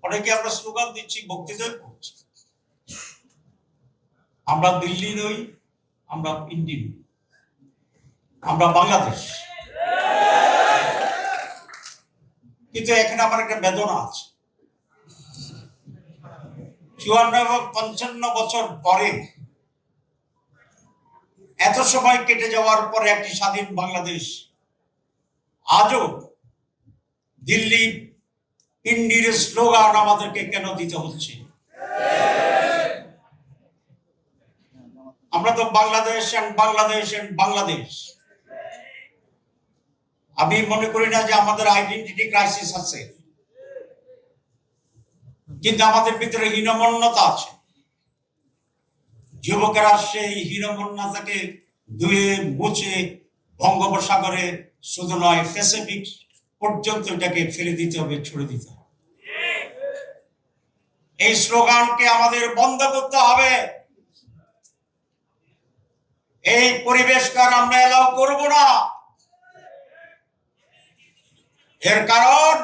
অনেকে আমরা স্লোগান দিচ্ছি, বক্তৃতা করছি, আমরা দিল্লি নই, আমরা ইন্ডি নই, আমরা বাংলাদেশ। কিন্তু এখানে আমার একটা বেদনা আছে। 54 এবং 55 বছর পরে, এত সময় কেটে যাওয়ার পরে একটি স্বাধীন বাংলাদেশ আজও দিল্লি ইন্ডির স্লোগান আমাদেরকে কেন দিতে হচ্ছে? আমরা তো বাংলাদেশ এন্ড বাংলাদেশ এন্ড বাংলাদেশ। আমি মনে করি না যে আমাদের আইডেন্টিটি ক্রাইসিস আছে, কিন্তু আমাদের ভিতরে হীনমন্যতা আছে। যুবকেরা সেই হীনমন্যতাকে ধুয়ে মুছে বঙ্গোপসাগরে শুধু নয়, প্যাসিফিক পর্যন্ত এটাকে ফেলে দিতে হবে, ছুড়ে দিতে হবে। এই স্লোগানকে আমাদের বন্ধ করতে হবে। এই পরিবেশকে আমরা এলাও করব না। এর কারণ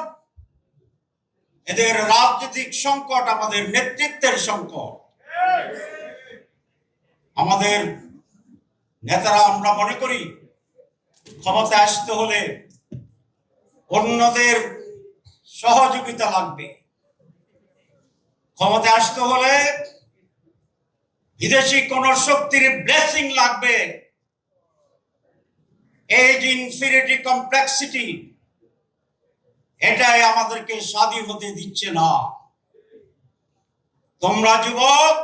এদের রাজনৈতিক সংকট, আমাদের নেতৃত্বের সংকট। আমাদের নেতারা, আমরা মনে করি ক্ষমতায় আসতে হলে অন্যদের সহযোগিতা লাগবে, ক্ষমতায় আসতে হলে বিদেশি কোন শক্তির ব্লেসিং লাগবে। এই যে ইনফিরিটি কমপ্লেক্সিটি, এটাই আমাদেরকে স্বাধীন হতে দিচ্ছে না। তোমরা যুবক,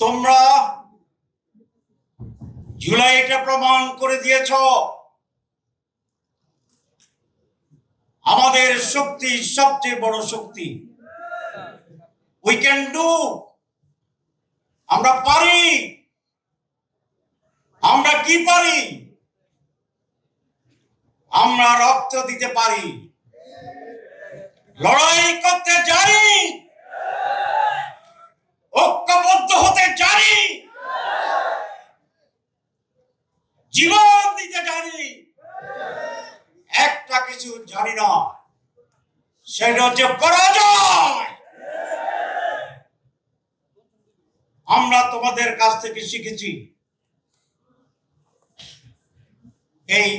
তোমরা জুলাই এটা প্রমাণ করে দিয়েছ, আমাদের শক্তি সবচেয়ে বড় শক্তি। উই ক্যান ডু, আমরা পারি। আমরা কি পারি? আমরা রক্ত দিতে পারি, লড়াই করতে জানি, ঐক্যবদ্ধ হতে জানি, জীবন দিতে জানি। একটা কিছু জানি না, সেটা হচ্ছে পরাজয়। আমরা তোমাদের কাছ থেকে শিখেছি এই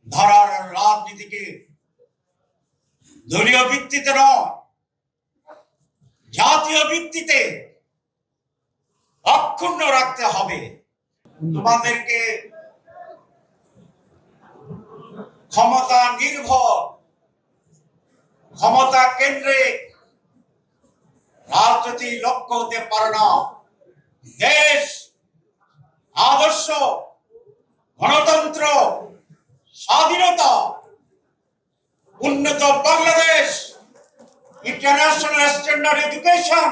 ধরার রাজনীতিকে দলীয় ভিত্তিতে নয়, জাতীয় ভিত্তিতে অক্ষুণ্ণ রাখতে হবে। তোমাদেরকে ক্ষমতা নির্ভর, ক্ষমতা কেন্দ্রিক রাজনীতি লক্ষ্য হতে পারে না। দেশ, আদর্শ, গণতন্ত্র, স্বাধীনতা, উন্নত বাংলাদেশ, ইন্টারন্যাশনাল স্ট্যান্ডার্ড এডুকেশন,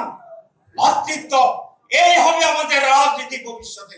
ভাতৃত্ব, এই হবে আমাদের রাজনীতি ভবিষ্যতে।